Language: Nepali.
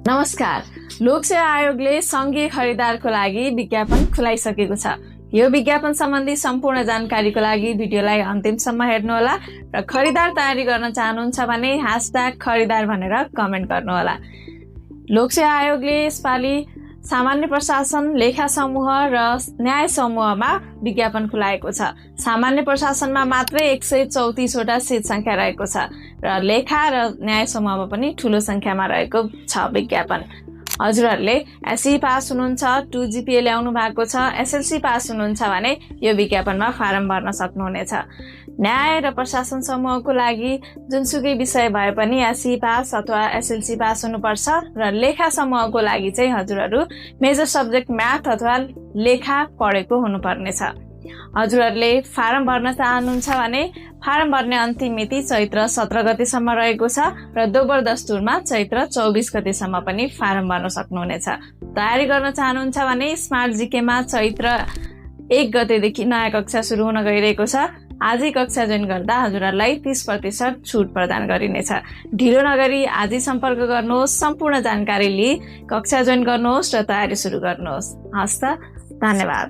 नमस्कार। लोकसेवा आयोगले संघीय खरिदारको लागि विज्ञापन खुलाइसकेको छ। यो विज्ञापन सम्बन्धी सम्पूर्ण जानकारीको लागि भिडियोलाई अन्तिमसम्म हेर्नुहोला र खरिदार तयारी गर्न चाहनुहुन्छ भने #खरिदार भनेर कमेन्ट गर्नुहोला। लोकसेवा आयोगले यसपालि सामान्य प्रशासन, लेखा समूह र न्याय समूहमा विज्ञापन खुलाएको छ। सामान्य प्रशासनमा मात्रै 134 वटा सिट संख्या रहेको छ र लेखा र न्याय समूहमा पनि ठूलो संख्यामा रहेको छ विज्ञापन। हजुरहरूले एसई पास हुनुहुन्छ, 2 GPA ल्याउनु भएको छ, SLC पास हुनुहुन्छ भने यो विज्ञापनमा फारम भर्न सक्नुहुनेछ। न्याय र प्रशासन समूहको लागि जुनसुकै विषय भए पनि एसई पास अथवा SLC पास हुनुपर्छ र लेखा समूहको लागि चाहिँ हजुरहरू मेजर सब्जेक्ट म्याथ अथवा लेखा पढेको हुनुपर्नेछ। हजुरहरूले फारम भर्न चाहनुहुन्छ भने फारम भर्ने अन्तिम मिति चैत्र 17 गतेसम्म रहेको छ र दोब्बर दस्तुरमा चैत्र 24 गतेसम्म पनि फारम भर्न सक्नुहुनेछ। तयारी गर्न चाहनुहुन्छ भने स्मार्ट जीकेमा चैत्र 1 गतेदेखि नयाँ कक्षा सुरु हुन गइरहेको छ। आजै कक्षा जोइन गर्दा हजुरहरूलाई 30% छुट प्रदान गरिनेछ। ढिलो नगरी आजै सम्पर्क गर्नुहोस्, सम्पूर्ण जानकारी लिई कक्षा जोइन गर्नुहोस् र तयारी सुरु गर्नुहोस्। हस्त, धन्यवाद।